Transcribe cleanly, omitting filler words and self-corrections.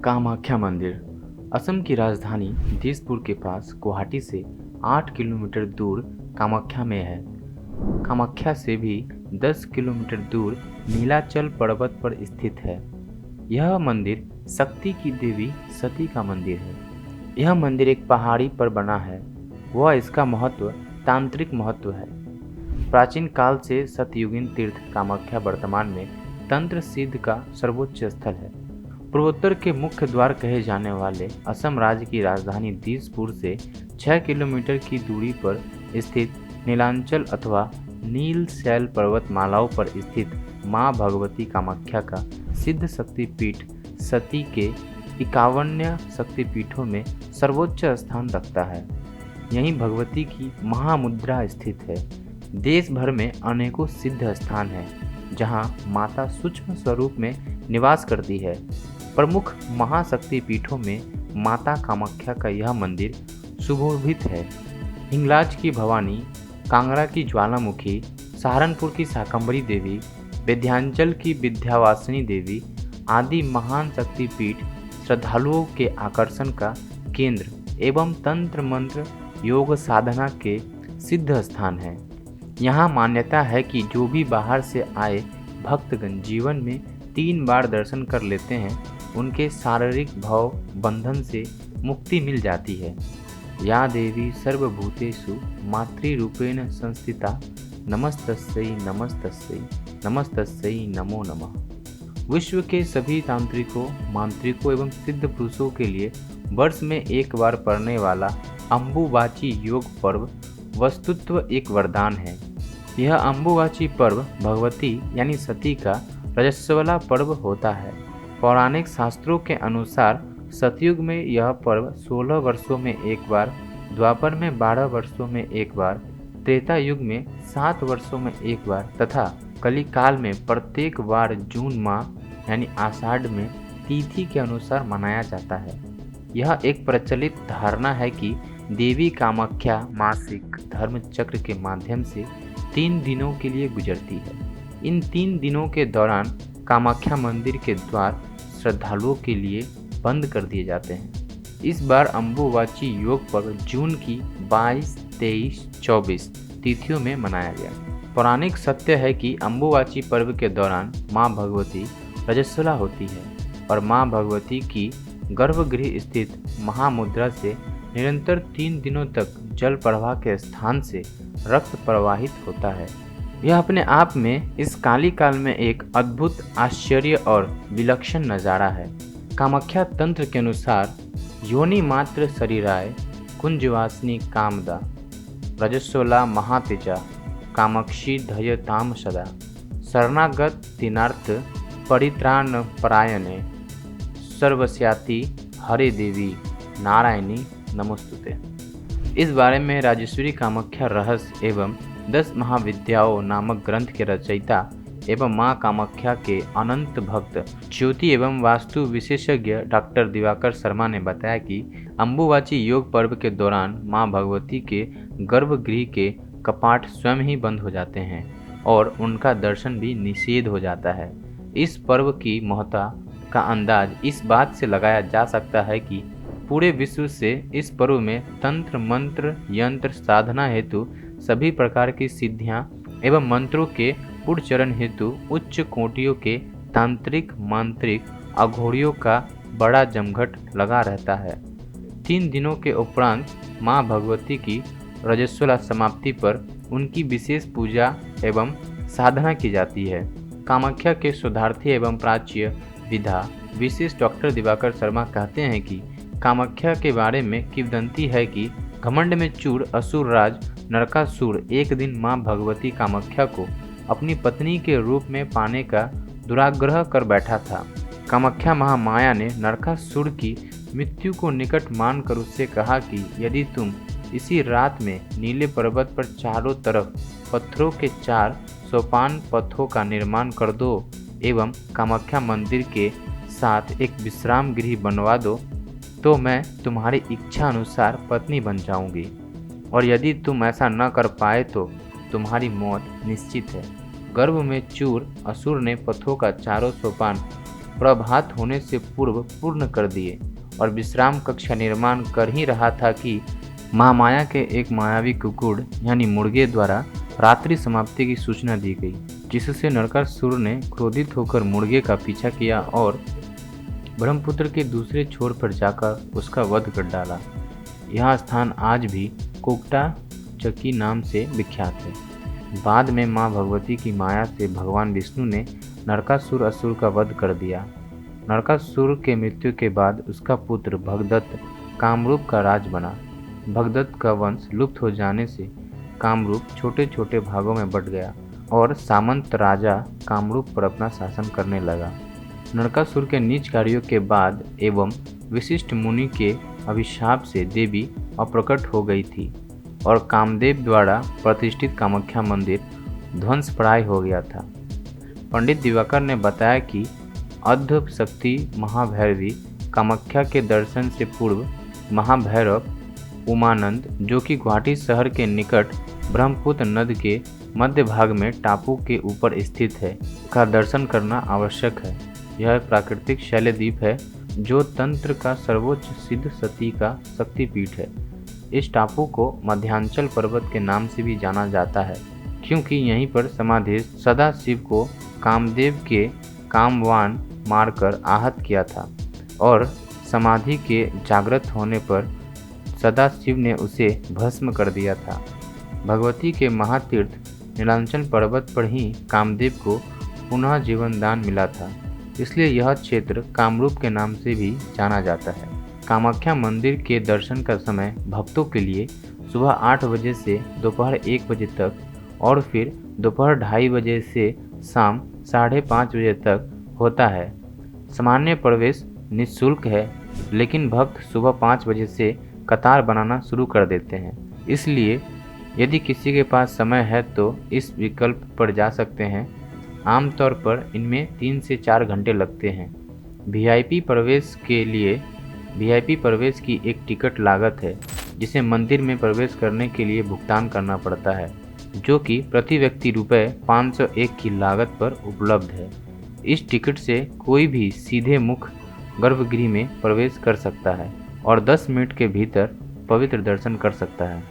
कामाख्या मंदिर असम की राजधानी दिसपुर के पास गुवाहाटी से 8 किलोमीटर दूर कामाख्या में है। कामाख्या से भी 10 किलोमीटर दूर नीलाचल पर्वत पर स्थित है। यह मंदिर शक्ति की देवी सती का मंदिर है। यह मंदिर एक पहाड़ी पर बना है। वह इसका महत्व तांत्रिक महत्व है। प्राचीन काल से सतयुगीन तीर्थ कामाख्या वर्तमान में तंत्र सिद्ध का सर्वोच्च स्थल है। पूर्वोत्तर के मुख्य द्वार कहे जाने वाले असम राज्य की राजधानी दिसपुर से 6 किलोमीटर की दूरी पर स्थित नीलांचल अथवा नीलशैल पर्वतमालाओं पर स्थित मां भगवती कामाख्या का सिद्ध शक्तिपीठ सती के 51 शक्तिपीठों में सर्वोच्च स्थान रखता है। यहीं भगवती की महामुद्रा स्थित है। देश भर में अनेकों सिद्ध स्थान हैं जहां माता सूक्ष्म स्वरूप में निवास करती है। प्रमुख महाशक्तिपीठों में माता कामाख्या का यह मंदिर सुशोभित है। हिंगलाज की भवानी, कांगड़ा की ज्वालामुखी, सहारनपुर की शाकंभरी देवी, विंध्याचल की विंध्यवासिनी देवी आदि महान शक्तिपीठ श्रद्धालुओं के आकर्षण का केंद्र एवं तंत्र मंत्र योग साधना के सिद्ध स्थान है। यहाँ मान्यता है कि जो भी बाहर से आए भक्तगण जीवन में 3 बार दर्शन कर लेते हैं, उनके शारीरिक भव बंधन से मुक्ति मिल जाती है। या देवी सर्वभूतेषु मातृरूपेण संस्थिता नमस्तस्यै नमस्तस्यै नमस्तस्यै नमो नमः। विश्व के सभी तांत्रिकों, मांत्रिकों एवं सिद्ध पुरुषों के लिए वर्ष में एक बार पड़ने वाला अम्बुबाची योग पर्व वस्तुत्व एक वरदान है। यह अम्बुबाची पर्व भगवती यानी सती का रजस्वला पर्व होता है। पौराणिक शास्त्रों के अनुसार सतयुग में यह पर्व 16 वर्षों में एक बार, द्वापर में 12 वर्षों में एक बार, त्रेता युग में 7 वर्षों में एक बार तथा कली काल में प्रत्येक बार जून माह यानी आषाढ़ में तिथि के अनुसार मनाया जाता है। यह एक प्रचलित धारणा है कि देवी कामाख्या मासिक धर्म चक्र के माध्यम से 3 दिनों के लिए गुजरती है। इन 3 दिनों के दौरान कामाख्या मंदिर के द्वार श्रद्धालुओं के लिए बंद कर दिए जाते हैं। इस बार अम्बुबाची योग पर्व जून की 22, 23, 24 तिथियों में मनाया गया। पौराणिक सत्य है कि अम्बुबाची पर्व के दौरान मां भगवती रजस्वला होती है और मां भगवती की गर्भगृह स्थित महामुद्रा से निरंतर 3 दिनों तक जल प्रवाह के स्थान से रक्त प्रवाहित होता है। यह अपने आप में इस काली काल में एक अद्भुत आश्चर्य और विलक्षण नज़ारा है। कामाख्या तंत्र के अनुसार योनि मात्र शरीराय कुंजवासिनी कामदा रजस्वला महातेजा कामाक्षी धयताम सदा शरणागत दिनार्थ परित्राण परायणे सर्वस्याति हरे देवी नारायणी नमोस्तुते। इस बारे में राजेश्वरी कामाख्या रहस्य एवं 10 महाविद्याओं नामक ग्रंथ के रचयिता एवं मां कामाख्या के अनंत भक्त ज्योति एवं वास्तु विशेषज्ञ डॉक्टर दिवाकर शर्मा ने बताया कि अम्बुबाची योग पर्व के दौरान मां भगवती के गर्भगृह के कपाट स्वयं ही बंद हो जाते हैं और उनका दर्शन भी निषेध हो जाता है। इस पर्व की महत्ता का अंदाज इस बात से लगाया जा सकता है कि पूरे विश्व से इस पर्व में तंत्र मंत्र यंत्र साधना हेतु सभी प्रकार की सिद्धियां एवं मंत्रों के पुरचरण हेतु उच्च कोटियों के तांत्रिक मांत्रिक अघोरियों का बड़ा जमघट लगा रहता है। 3 दिनों के उपरांत मां भगवती की रजस्वला समाप्ति पर उनकी विशेष पूजा एवं साधना की जाती है। कामाख्या के शोधार्थी एवं प्राच्य विधा विशेष डॉक्टर दिवाकर शर्मा कहते हैं कि कामाख्या के बारे में किंवदंती है कि घमंड में चूर असुर राज नरकासुर एक दिन मां भगवती कामाख्या को अपनी पत्नी के रूप में पाने का दुराग्रह कर बैठा था। कामाख्या महामाया ने नरकासुर की मृत्यु को निकट मानकर उससे कहा कि यदि तुम इसी रात में नीले पर्वत पर चारों तरफ पत्थरों के 4 सोपान पथों का निर्माण कर दो एवं कामाख्या मंदिर के साथ एक विश्राम गृह बनवा दो तो मैं तुम्हारी इच्छा अनुसार पत्नी बन जाऊंगी, और यदि तुम ऐसा न कर पाए तो तुम्हारी मौत निश्चित है। गर्भ में चूर असुर ने पथों का चारों सोपान प्रभात होने से पूर्व पूर्ण कर दिए और विश्राम कक्ष का निर्माण कर ही रहा था कि महामाया के एक मायावी कुकुड़ यानी मुर्गे द्वारा रात्रि समाप्ति की सूचना दी गई, जिससे नरकासुर ने क्रोधित होकर मुर्गे का पीछा किया और ब्रह्मपुत्र के दूसरे छोर पर जाकर उसका वध कर डाला। यह स्थान आज भी कोकटा चकी नाम से विख्यात है। बाद में मां भगवती की माया से भगवान विष्णु ने नरकासुर असुर का वध कर दिया। नरकासुर के मृत्यु के बाद उसका पुत्र भगदत्त कामरूप का राज बना। भगदत्त का वंश लुप्त हो जाने से कामरूप छोटे छोटे भागों में बंट गया और सामंत राजा कामरूप पर अपना शासन करने लगा। नरकासुर के नीच कार्यों के बाद एवं विशिष्ट मुनि के अभिशाप से देवी अप्रकट हो गई थी और कामदेव द्वारा प्रतिष्ठित कामाख्या मंदिर ध्वंसप्राय हो गया था। पंडित दिवाकर ने बताया कि अर्ध शक्ति महाभैरवी कामाख्या के दर्शन से पूर्व महाभैरव उमानंद, जो कि गुवाहाटी शहर के निकट ब्रह्मपुत्र नद के मध्य भाग में टापू के ऊपर स्थित है, का दर्शन करना आवश्यक है। यह प्राकृतिक शैलद्वीप है जो तंत्र का सर्वोच्च सिद्ध सती का शक्तिपीठ है। इस टापू को मध्यांचल पर्वत के नाम से भी जाना जाता है, क्योंकि यहीं पर समाधीश सदाशिव को कामदेव के कामवान मारकर आहत किया था और समाधि के जागृत होने पर सदाशिव ने उसे भस्म कर दिया था। भगवती के महातीर्थ नीलांचल पर्वत पर ही कामदेव को पुनः जीवन दान मिला था, इसलिए यह क्षेत्र कामरूप के नाम से भी जाना जाता है। कामाख्या मंदिर के दर्शन का समय भक्तों के लिए सुबह 8 बजे से दोपहर 1 बजे तक और फिर दोपहर 2:30 बजे से शाम 5:30 बजे तक होता है। सामान्य प्रवेश निःशुल्क है, लेकिन भक्त सुबह 5 बजे से कतार बनाना शुरू कर देते हैं। इसलिए यदि किसी के पास समय है तो इस विकल्प पर जा सकते हैं। आमतौर पर इनमें 3 से 4 घंटे लगते हैं। वीआईपी प्रवेश की एक टिकट लागत है, जिसे मंदिर में प्रवेश करने के लिए भुगतान करना पड़ता है, जो कि प्रति व्यक्ति रुपये 501 की लागत पर उपलब्ध है। इस टिकट से कोई भी सीधे मुख गर्भगृह में प्रवेश कर सकता है और 10 मिनट के भीतर पवित्र दर्शन कर सकता है।